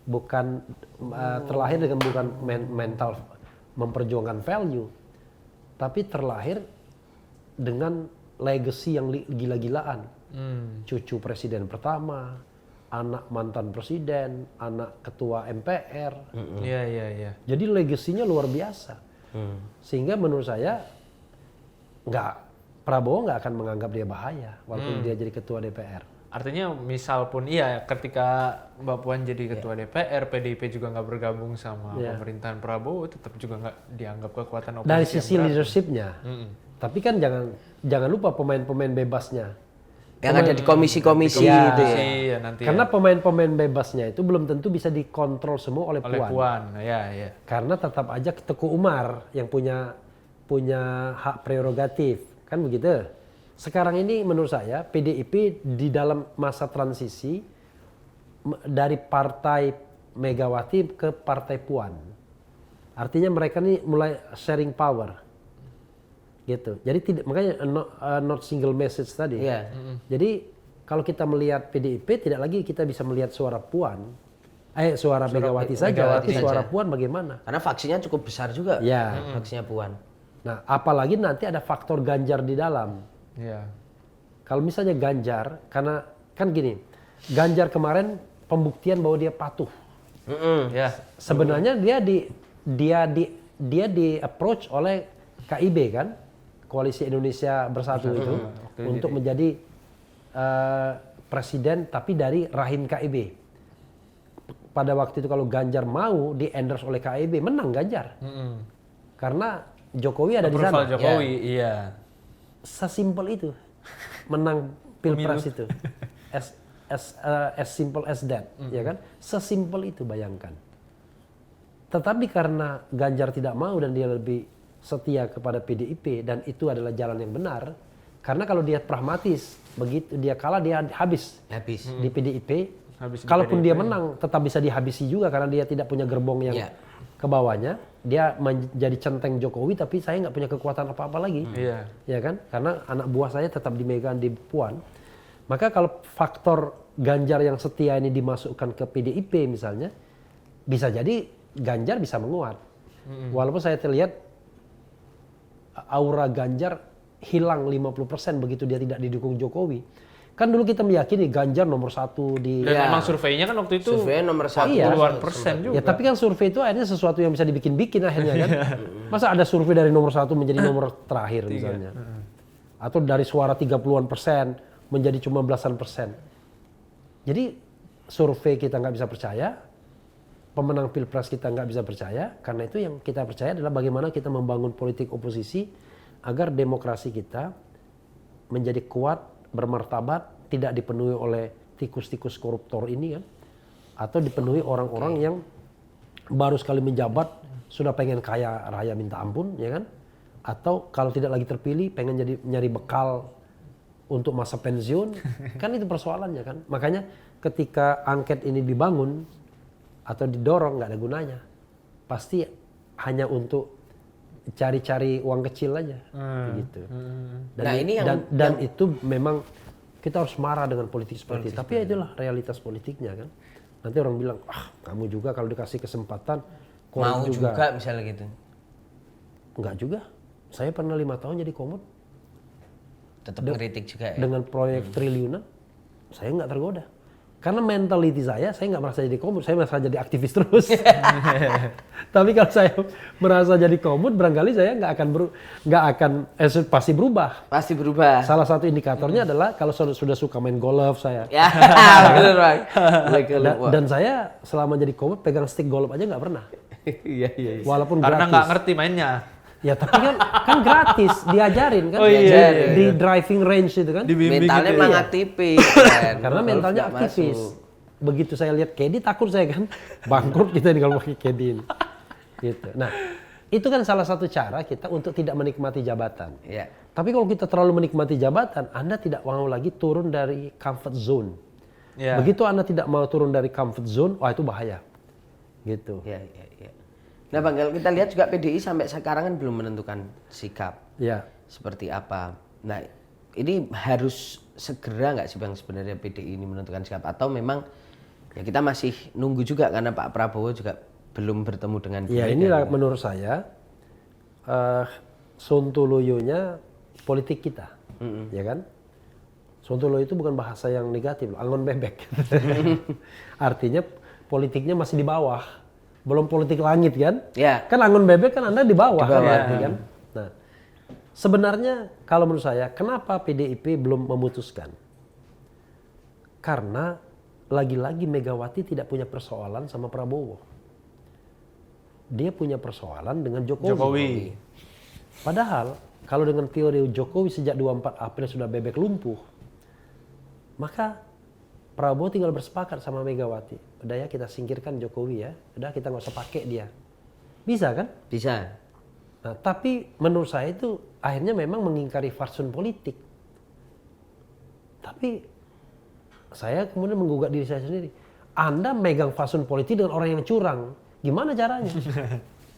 Bukan terlahir dengan bukan mental memperjuangkan value. Tapi terlahir dengan legacy yang gila-gilaan. Cucu presiden pertama, anak mantan presiden, anak ketua MPR.
Iya.
Jadi legasinya luar biasa. Sehingga menurut saya Prabowo nggak akan menganggap dia bahaya walaupun dia jadi ketua DPR.
Artinya misal pun ketika Mbak Puan jadi ketua DPR, PDIP juga nggak bergabung sama pemerintahan Prabowo, tetap juga nggak dianggap kekuatan oposisi.
Dari sisi leadershipnya. Tapi kan jangan lupa pemain-pemain bebasnya.
Yang ada di komisi-komisi gitu ya.
Iya, nanti
Karena pemain-pemain bebasnya itu belum tentu bisa dikontrol semua oleh
oleh
Puan.
Puan. Ya.
Karena tetap aja Teguh Umar yang punya hak prerogatif, kan begitu. Sekarang ini menurut saya PDIP di dalam masa transisi dari partai Megawati ke partai Puan. Artinya mereka ini mulai sharing power. Gitu. Jadi makanya not single message tadi.
Iya.
Jadi kalau kita melihat PDIP tidak lagi kita bisa melihat suara Puan. Suara Megawati saja, tapi suara Puan bagaimana?
Karena vaksinnya cukup besar juga.
Ya.
Vaksinnya Puan.
Nah, apalagi nanti ada faktor Ganjar di dalam.
Iya.
Kalau misalnya Ganjar, karena kan gini, Ganjar kemarin pembuktian bahwa dia patuh.
Ya.
Sebenarnya dia di approach oleh KIB kan, Koalisi Indonesia Bersatu itu untuk menjadi presiden tapi dari rahim KIB. Pada waktu itu kalau Ganjar mau di endorse oleh KIB, menang Ganjar. Karena Jokowi ada di sana.
Approval Jokowi, iya.
Sesimpel itu menang pilpres itu, as simple as that, ya kan? Sesimpel itu, bayangkan. Tetapi karena Ganjar tidak mau dan dia lebih setia kepada PDIP dan itu adalah jalan yang benar, karena kalau dia pragmatis, begitu dia kalah dia habis di PDIP. Kalaupun dia menang tetap bisa dihabisi juga karena dia tidak punya gerbong yang ke bawahnya. Dia menjadi centeng Jokowi tapi saya nggak punya kekuatan apa-apa lagi. Ya kan? Karena anak buah saya tetap dimegang di Puan. Maka kalau faktor Ganjar yang setia ini dimasukkan ke PDIP misalnya, bisa jadi Ganjar bisa menguat. Walaupun saya terlihat aura Ganjar hilang 50% begitu dia tidak didukung Jokowi. Kan dulu kita meyakini Ganjar nomor 1 di...
Dan memang surveinya kan waktu itu
surveinya nomor 1
puluhan persen juga.
Ya tapi kan survei itu akhirnya sesuatu yang bisa dibikin-bikin akhirnya kan. Masa ada survei dari nomor 1 menjadi nomor terakhir misalnya. Atau dari suara 30-an persen menjadi cuma belasan persen. Jadi survei kita nggak bisa percaya, pemenang pilpres kita nggak bisa percaya, karena itu yang kita percaya adalah bagaimana kita membangun politik oposisi agar demokrasi kita menjadi kuat, bermartabat, tidak dipenuhi oleh tikus-tikus koruptor ini kan, atau dipenuhi orang-orang yang baru sekali menjabat sudah pengen kaya raya minta ampun, ya kan? Atau kalau tidak lagi terpilih pengen jadi nyari bekal untuk masa pensiun, kan itu persoalannya kan. Makanya ketika angket ini dibangun atau didorong nggak ada gunanya, pasti hanya untuk cari-cari uang kecil aja, gitu. Dan itu memang kita harus marah dengan politik seperti itu. Tapi ya itulah realitas politiknya kan. Nanti orang bilang, kamu juga kalau dikasih kesempatan,
mau juga misalnya gitu.
Enggak juga. Saya pernah 5 tahun jadi komut.
Tetap ngeritik juga ya.
Dengan proyek triliunan, saya nggak tergoda. Karena mentality saya nggak merasa jadi komut, saya merasa jadi aktivis terus. Tapi kalau saya merasa jadi komut, barangkali saya pasti berubah.
Pasti berubah.
Salah satu indikatornya adalah kalau sudah suka main golf saya.
Ya, benar Bang.
Dan saya selama jadi komut pegang stick golf aja nggak pernah.
Iya.
Walaupun
karena
gratis.
nggak ngerti mainnya.
Ya tapi kan gratis, diajarin kan. Di driving range itu kan.
Dibimbing
mentalnya
gitu
memang
ya.
aktivis.
Karena mentalnya aktivis. begitu saya lihat KD takut saya kan, bangkrut kita ini kalau pakai KD ini. Gitu. Nah, itu kan salah satu cara kita untuk tidak menikmati jabatan.
Ya.
Tapi kalau kita terlalu menikmati jabatan, Anda tidak mau lagi turun dari comfort zone.
Ya.
Begitu Anda tidak mau turun dari comfort zone, wah itu bahaya. Gitu.
Ya. Nah Bang, kalau kita lihat juga PDI sampai sekarang kan belum menentukan sikap
Ya.
seperti apa. Nah ini harus segera nggak sih Bang sebenarnya PDI ini menentukan sikap, atau memang ya kita masih nunggu juga karena Pak Prabowo juga belum bertemu dengan Bu
Ya
Mega
inilah
gitu.
menurut saya sontoloyonya politik kita, ya kan? Sontoloyo itu bukan bahasa yang negatif, loh, angon bebek. Artinya politiknya masih di bawah, belum politik langit kan?
Ya.
Kan angon bebek kan Anda di bawah,
Di bawah,
berarti kan? Nah, sebenarnya kalau menurut saya, kenapa PDIP belum memutuskan? Karena lagi-lagi Megawati tidak punya persoalan sama Prabowo. Dia punya persoalan dengan Jokowi. Padahal kalau dengan teori Jokowi sejak 24 April sudah bebek lumpuh, maka Prabowo tinggal bersepakat sama Megawati. Udah ya kita singkirkan Jokowi ya, udah kita nggak usah pakai dia. Bisa kan?
Bisa.
Nah, tapi menurut saya itu akhirnya memang mengingkari fatsun politik. Tapi saya kemudian menggugat diri saya sendiri. Anda megang fatsun politik dengan orang yang curang. Gimana caranya?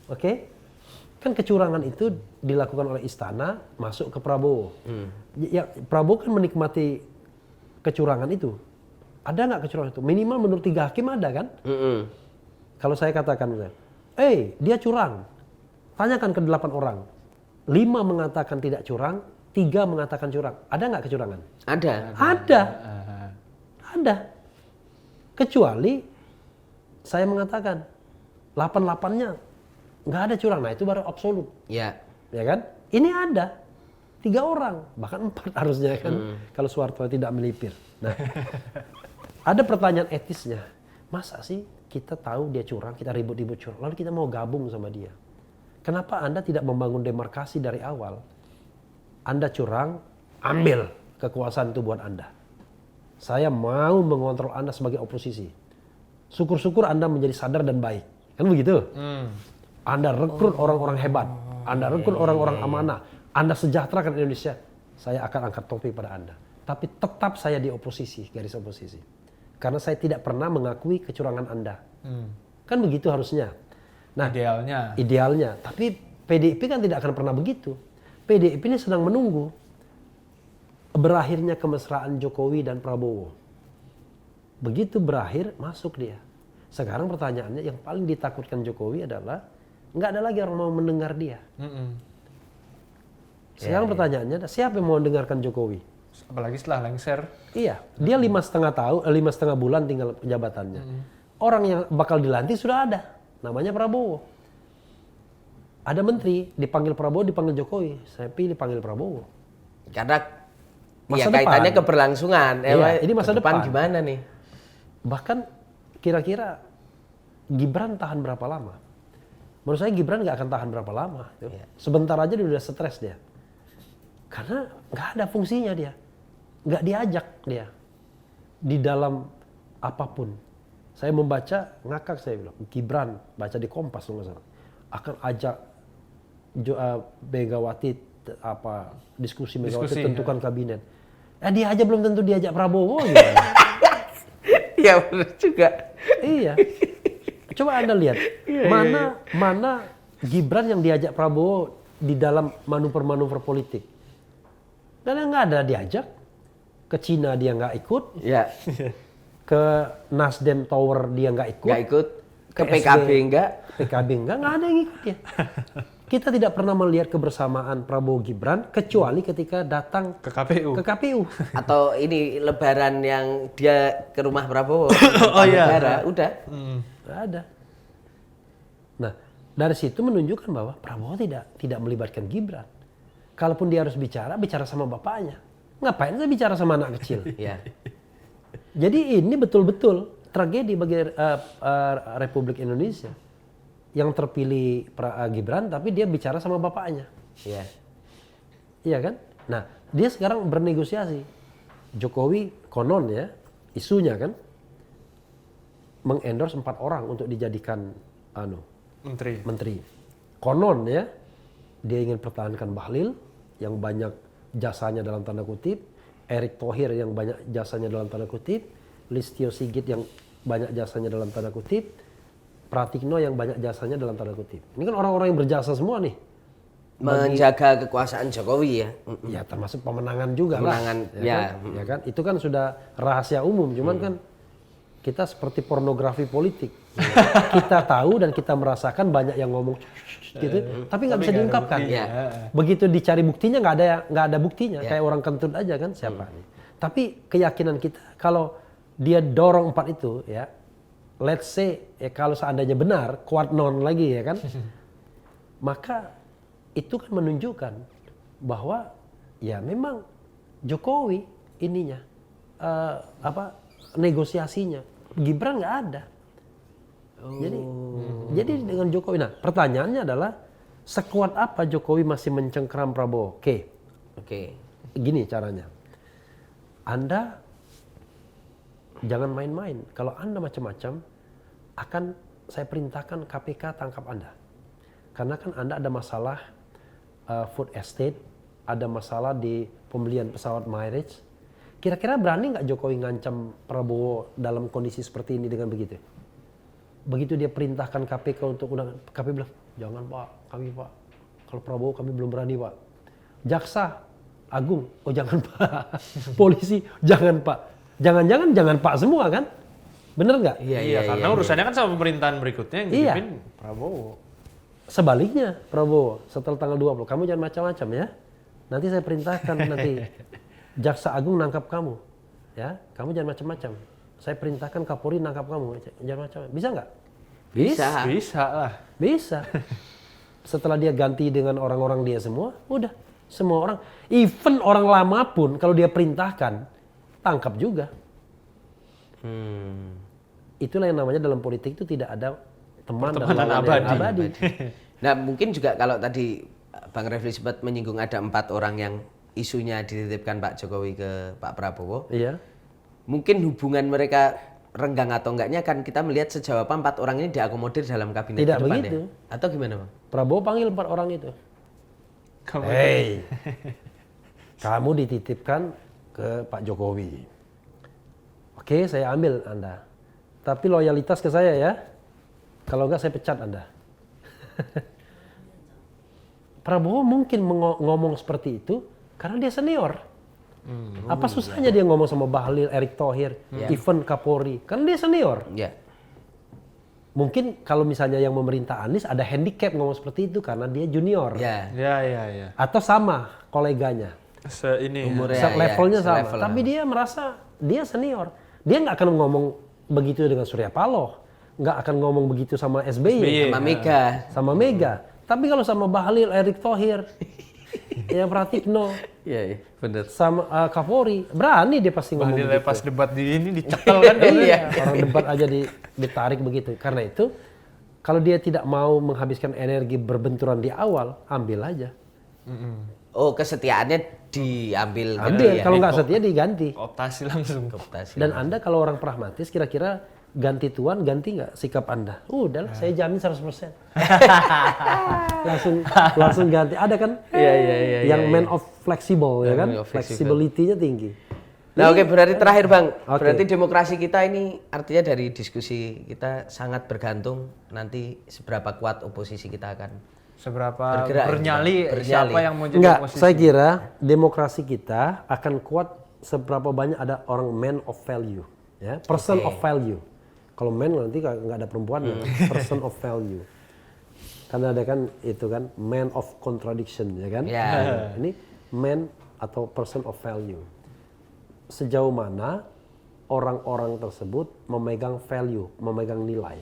Oke? Kan kecurangan itu dilakukan oleh istana masuk ke Prabowo. Ya, Prabowo kan menikmati kecurangan itu. Ada nggak kecurangan itu? Minimal menurut 3 hakim ada kan? Kalau saya katakan misalnya, dia curang. Tanyakan ke 8 orang. 5 mengatakan tidak curang, 3 mengatakan curang. Ada nggak kecurangan?
Ada.
Ada. Kecuali saya mengatakan 8-8-nya nggak ada curang. Nah itu baru absolut.
Ya.
Ya kan? Ini ada 3 orang, bahkan 4 harusnya kan. Kalau Soeharto tidak melipir. Nah, ada pertanyaan etisnya. Masa sih kita tahu dia curang, kita ribut-ribut curang, lalu kita mau gabung sama dia? Kenapa Anda tidak membangun demarkasi dari awal? Anda curang, ambil kekuasaan itu buat Anda. Saya mau mengontrol Anda sebagai oposisi. Syukur-syukur Anda menjadi sadar dan baik. Kan begitu? Anda rekrut orang-orang hebat. Anda rekrut orang-orang amanah. Anda sejahterakan Indonesia. Saya akan angkat topi pada Anda. Tapi tetap saya di oposisi, garis oposisi. Karena saya tidak pernah mengakui kecurangan Anda. Kan begitu harusnya. Nah, idealnya. Tapi PDIP kan tidak akan pernah begitu. PDIP ini sedang menunggu berakhirnya kemesraan Jokowi dan Prabowo. Begitu berakhir, masuk dia. Sekarang pertanyaannya yang paling ditakutkan Jokowi adalah nggak ada lagi orang mau mendengar dia. Sekarang pertanyaannya, siapa yang mau mendengarkan Jokowi?
Apalagi setelah lengser.
Iya, dia 5,5 bulan tinggal jabatannya. Orang yang bakal dilantik sudah ada, namanya Prabowo. Ada menteri dipanggil Prabowo, dipanggil Jokowi. Saya pilih panggil Prabowo.
Karena
Masa
kaitannya
depan.
keberlangsungan.
Iya, ini masa depan.
Gimana nih?
Bahkan kira-kira Gibran tahan berapa lama? Menurut saya Gibran nggak akan tahan berapa lama.
Iya.
Sebentar aja dia udah stres dia. Karena nggak ada fungsinya dia. Nggak diajak dia. Di dalam apapun. Saya membaca, ngakak saya bilang. Gibran, baca di Kompas nggak salah. Akan ajak Megawati, diskusi Megawati tentukan kabinet. Dia aja belum tentu diajak Prabowo gitu.
Ya benar juga.
Iya. Coba Anda lihat, mana Gibran yang diajak Prabowo di dalam manuver-manuver politik. Dan nggak ada diajak. Ke Cina dia nggak ikut.
Ya.
Ke Nasdem Tower dia nggak ikut.
Nggak ikut. Ke PKB enggak.
PKB nggak ada yang ikut ya. Kita tidak pernah melihat kebersamaan Prabowo Gibran kecuali ketika datang
Ke KPU.
ke KPU.
Atau ini lebaran yang dia ke rumah Prabowo.
iya.
Udah.
Nggak ada. Nah, dari situ menunjukkan bahwa Prabowo tidak melibatkan Gibran. Kalaupun dia harus bicara sama bapaknya. Ngapain saya bicara sama anak kecil?
Ya.
Jadi ini betul-betul tragedi bagi Republik Indonesia. Yang terpilih Gibran tapi dia bicara sama bapaknya.
Iya.
Iya kan? Nah, dia sekarang bernegosiasi. Jokowi konon ya, isunya kan, mengendorse 4 orang untuk dijadikan
Menteri.
menteri. Konon ya, dia ingin pertahankan Bahlil yang banyak jasanya dalam tanda kutip, Erick Thohir yang banyak jasanya dalam tanda kutip, Listio Sigit yang banyak jasanya dalam tanda kutip, Pratikno yang banyak jasanya dalam tanda kutip. Ini kan orang-orang yang berjasa semua nih.
Menjaga kekuasaan Jokowi ya.
Ya termasuk pemenangan juga
Pemenangan,
lah.
ya.
Ya kan? Itu kan sudah rahasia umum, cuman kan kita seperti pornografi politik. Kita tahu dan kita merasakan banyak yang ngomong gitu, tapi nggak bisa diungkapkan.
buktinya.
Begitu dicari buktinya nggak ada buktinya, kayak orang kentut aja kan siapa nih. Tapi keyakinan kita kalau dia dorong 4 itu ya, let's say ya, kalau seandainya benar kuat non lagi ya kan, maka itu kan menunjukkan bahwa ya memang Jokowi ininya negosiasinya, Gibran nggak ada. Jadi dengan Jokowi, nah pertanyaannya adalah sekuat apa Jokowi masih mencengkeram Prabowo? Oke. Gini caranya, Anda jangan main-main. Kalau Anda macam-macam, akan saya perintahkan KPK tangkap Anda. Karena kan Anda ada masalah food estate, ada masalah di pembelian pesawat Emirates. Kira-kira berani nggak Jokowi ngancam Prabowo dalam kondisi seperti ini dengan begitu? Begitu dia perintahkan KPK untuk undangan, KPK bilang, jangan Pak, kami Pak. Kalau Prabowo kami belum berani Pak. Jaksa Agung, oh jangan Pak. Polisi, jangan Pak. Jangan-jangan jangan Pak semua kan? Bener nggak?
Iya, karena urusannya kan sama pemerintahan berikutnya yang dipimpin Prabowo.
Sebaliknya Prabowo, setelah tanggal 20, kamu jangan macam-macam ya. Nanti saya perintahkan nanti Jaksa Agung nangkap kamu. Ya, kamu jangan macam-macam. Saya perintahkan Kapolri nangkap kamu. Jangan macam-macam. Bisa nggak?
Bisa lah.
Bisa. Setelah dia ganti dengan orang-orang dia semua, udah. Semua orang, even orang lama pun kalau dia perintahkan, tangkap juga. Itulah yang namanya dalam politik itu tidak ada teman dan lawan yang abadi.
Nah mungkin juga kalau tadi Bang Refli sempat menyinggung ada 4 orang yang isunya dititipkan Pak Jokowi ke Pak Prabowo.
Iya.
Mungkin hubungan mereka renggang atau enggaknya kan kita melihat sejauh apa 4 orang ini diakomodir dalam kabinet
Tidak
ke depan
begitu.
ya? Atau gimana Bang?
Prabowo panggil 4 orang itu. Hei, kamu dititipkan ke Pak Jokowi. Oke, saya ambil Anda. Tapi loyalitas ke saya ya. Kalau enggak saya pecat Anda. Prabowo mungkin ngomong seperti itu karena dia senior. Apa susahnya dia ngomong sama Bahlil, Erick Thohir, even Kapolri? Kan dia senior.
Ya.
Mungkin kalau misalnya yang memerintah Anies ada handicap ngomong seperti itu karena dia junior.
Ya.
Ya.
Atau sama koleganya.
Umurnya
Levelnya sama.
selevel
Tapi dia merasa dia senior. Dia nggak akan ngomong begitu dengan Surya Paloh. Nggak akan ngomong begitu sama SBY.
Sama Mega.
Sama Mega. Tapi kalau sama Bahlil, Erick Thohir, ya Pratikno,
Iya, benar.
sama Kapolri, berani dia pasti ngomong
Bahlil
begitu.
pas debat di ini dicekel kan.
Iya, orang debat aja ditarik begitu. Karena itu, kalau dia tidak mau menghabiskan energi berbenturan di awal, ambil aja.
Oh, kesetiaannya diambil gitu
Ambil,
ya.
kalau nggak setia diganti.
Optasi langsung.
Kooptasi.
Dan Anda kalau orang pragmatis, kira-kira ganti tuan, ganti nggak sikap Anda? Udahlah, saya jamin 100%. langsung ganti. Ada kan?
Iya.
Yang man of flexible, ya kan?
Man of flexible.
Flexibility-nya tinggi.
Nah oke, berarti terakhir Bang,
Oke.
berarti demokrasi kita ini artinya dari diskusi kita sangat bergantung nanti seberapa kuat oposisi kita akan
Seberapa
Bergerak,
bernyali
bernyali.
siapa yang mau jadi
Enggak,
oposisi.
saya kira demokrasi kita akan kuat seberapa banyak ada orang man of value, ya, person of value. Kalau man nanti nggak ada perempuannya, person of value. Karena ada kan itu kan man of contradiction, ya kan?
Ya.
Nah, ini man atau person of value. Sejauh mana orang-orang tersebut memegang value, memegang nilai.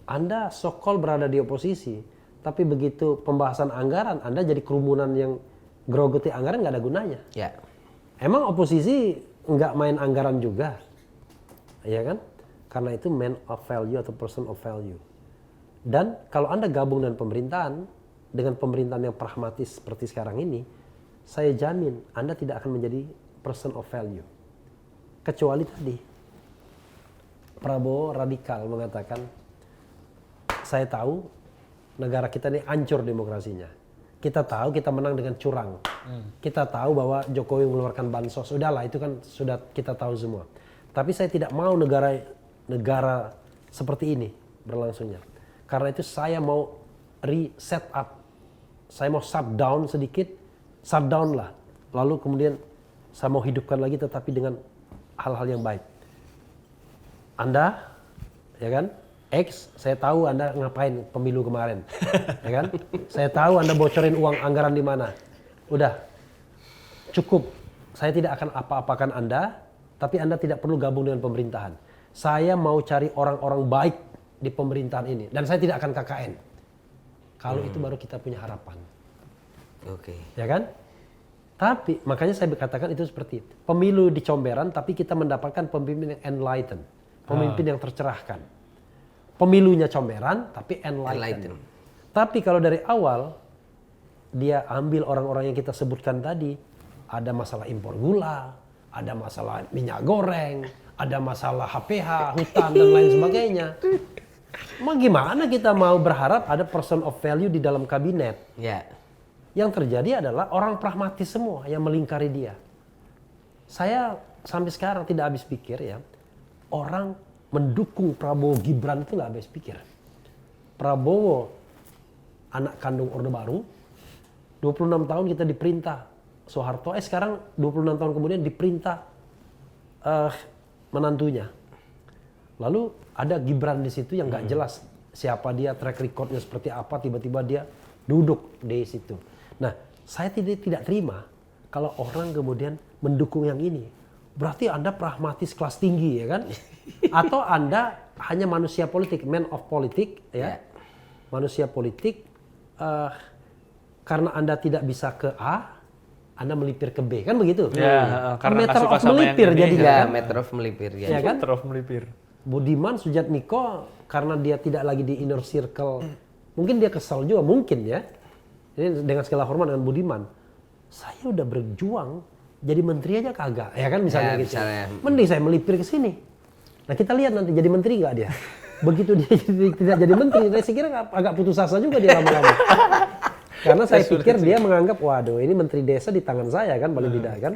Anda so-called berada di oposisi, tapi begitu pembahasan anggaran, Anda jadi kerumunan yang grogoti anggaran nggak ada gunanya.
Ya.
Emang oposisi nggak main anggaran juga, ya kan? Karena itu man of value atau person of value. Dan kalau Anda gabung dengan pemerintahan yang pragmatis seperti sekarang ini, saya jamin Anda tidak akan menjadi person of value. Kecuali tadi, Prabowo radikal mengatakan, saya tahu negara kita ini hancur demokrasinya. Kita tahu kita menang dengan curang. Kita tahu bahwa Jokowi mengeluarkan bansos. Udahlah, itu kan sudah kita tahu semua. Tapi saya tidak mau negara seperti ini berlangsungnya. Karena itu saya mau reset up. Saya mau shutdown sedikit, shutdown lah. Lalu kemudian saya mau hidupkan lagi tetapi dengan hal-hal yang baik. Anda, ya kan? X, saya tahu Anda ngapain pemilu kemarin, ya kan? Saya tahu Anda bocorin uang anggaran di mana. Udah, cukup. Saya tidak akan apa-apakan Anda, tapi Anda tidak perlu gabung dengan pemerintahan. Saya mau cari orang-orang baik di pemerintahan ini, dan saya tidak akan KKN. Kalau itu baru kita punya harapan.
Oke.
Ya kan? Tapi makanya saya katakan itu seperti pemilu di comberan, tapi kita mendapatkan pemimpin yang enlightened, pemimpin yang tercerahkan. Pemilunya comberan, tapi enlightened. Tapi kalau dari awal dia ambil orang-orang yang kita sebutkan tadi, ada masalah impor gula, ada masalah minyak goreng, ada masalah HPH, hutan dan lain sebagainya. Mau gimana kita mau berharap ada person of value di dalam kabinet?
Ya.
Yang terjadi adalah orang pragmatis semua yang melingkari dia. Saya sampai sekarang tidak habis pikir ya, orang mendukung Prabowo Gibran itu nggak habis pikir. Prabowo anak kandung Orde Baru, 26 tahun kita diperintah Soeharto, sekarang 26 tahun kemudian diperintah menantunya. Lalu ada Gibran di situ yang nggak jelas siapa dia, track recordnya seperti apa, tiba-tiba dia duduk di situ. Nah, saya tidak terima kalau orang kemudian mendukung yang ini. Berarti Anda pragmatis kelas tinggi, ya kan? Atau Anda hanya manusia politik, man of politik, ya? Manusia politik, karena Anda tidak bisa ke A, Anda melipir ke B, kan begitu?
Ya, karena
matter
suka
of
sama
melipir
yang ini.
jadi,
Ya,
kan?
matter of melipir ya.
Ya kan?
Matter of melipir.
Budiman Sujatmiko karena dia tidak lagi di inner circle, mungkin dia kesal juga, mungkin ya. Ini dengan segala hormat dengan Budiman, saya udah berjuang jadi menteri aja kagak, ya kan misalnya
Ya,
gitu.
misalnya.
Mending saya melipir ke sini. Nah kita lihat nanti jadi menteri nggak dia. Begitu dia tidak jadi menteri, saya kira agak putus asa juga dia lama-lama. Karena saya pikir dia menganggap, waduh ini menteri desa di tangan saya kan, paling tidak kan.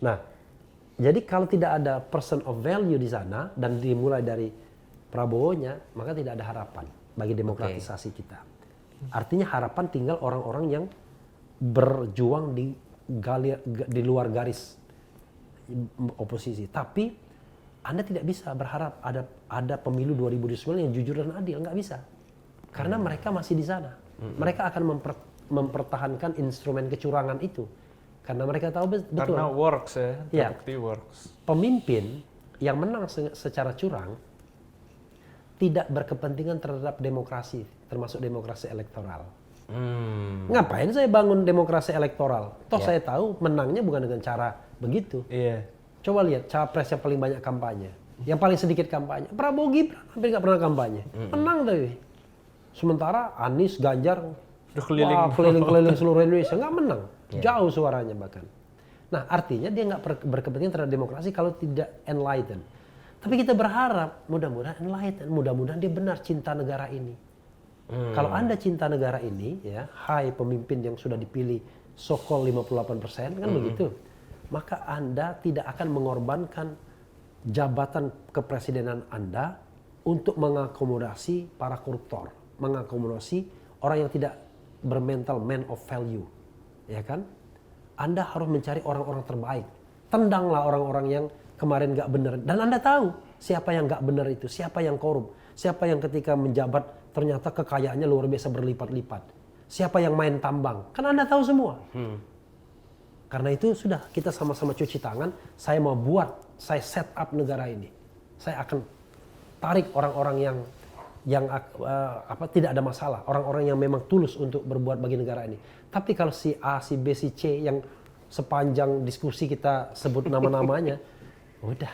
Nah, jadi kalau tidak ada person of value di sana dan dimulai dari Prabowo-nya, maka tidak ada harapan bagi demokratisasi kita. Artinya harapan tinggal orang-orang yang berjuang di luar garis oposisi. Tapi Anda tidak bisa berharap ada pemilu 2009 yang jujur dan adil, nggak bisa. Karena mereka masih di sana. Mereka akan mempertahankan instrumen kecurangan itu. Karena mereka tahu betul.
Karena works ya, terbukti works.
Pemimpin yang menang secara curang tidak berkepentingan terhadap demokrasi, termasuk demokrasi elektoral. Ngapain saya bangun demokrasi elektoral? Toh saya tahu menangnya bukan dengan cara begitu.
Iya.
Coba lihat capres yang paling banyak kampanye, yang paling sedikit kampanye. Prabowo Gibran hampir nggak pernah kampanye, menang tapi. Sementara Anies, Ganjar,
udah
keliling-keliling seluruh Indonesia nggak menang, jauh suaranya bahkan. Nah artinya dia nggak berkepentingan terhadap demokrasi kalau tidak enlightened. Tapi kita berharap mudah-mudahan enlightened, mudah-mudahan dia benar cinta negara ini. Kalau Anda cinta negara ini, ya, hai pemimpin yang sudah dipilih so-called 58%, kan begitu. Maka Anda tidak akan mengorbankan jabatan kepresidenan Anda untuk mengakomodasi para koruptor, mengakomodasi orang yang tidak bermental man of value, ya kan? Anda harus mencari orang-orang terbaik. Tendanglah orang-orang yang kemarin nggak benar, dan Anda tahu siapa yang nggak benar itu, siapa yang korup, siapa yang ketika menjabat ternyata kekayaannya luar biasa berlipat-lipat, siapa yang main tambang, kan Anda tahu semua. Karena itu sudah kita sama-sama cuci tangan. Saya mau saya set up negara ini. Saya akan tarik orang-orang yang tidak ada masalah, orang-orang yang memang tulus untuk berbuat bagi negara ini. Tapi kalau si A, si B, si C yang sepanjang diskusi kita sebut nama-namanya, udah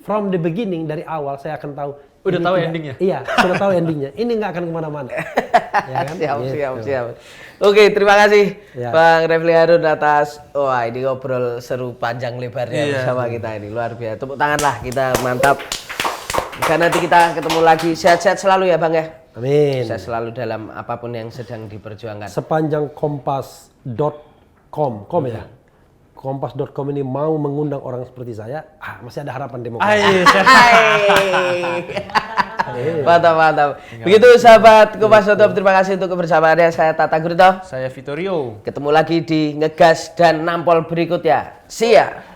from the beginning, dari awal saya akan tahu.
Udah tahu endingnya?
Iya, sudah tahu endingnya. Ini nggak akan kemana-mana. Ya kan?
Siap. Oke, terima kasih
Ya.
Bang Refli Harun atas ini ngobrol seru panjang lebarnya bersama kita ini. Luar biasa. Tepuk tangan lah kita, mantap. Dan nanti kita ketemu lagi. Sehat-sehat selalu ya Bang ya.
Amin.
Sehat selalu dalam apapun yang sedang diperjuangkan.
Sepanjang kompas.com ya. Kompas.com ini mau mengundang orang seperti saya, masih ada harapan demokrasi.
Mantap. Begitu sahabat Kompas.com, terima kasih untuk kebersamaannya. Saya Tata Gurito.
Saya Vittorio.
Ketemu lagi di Ngegas dan Nampol berikutnya. See ya.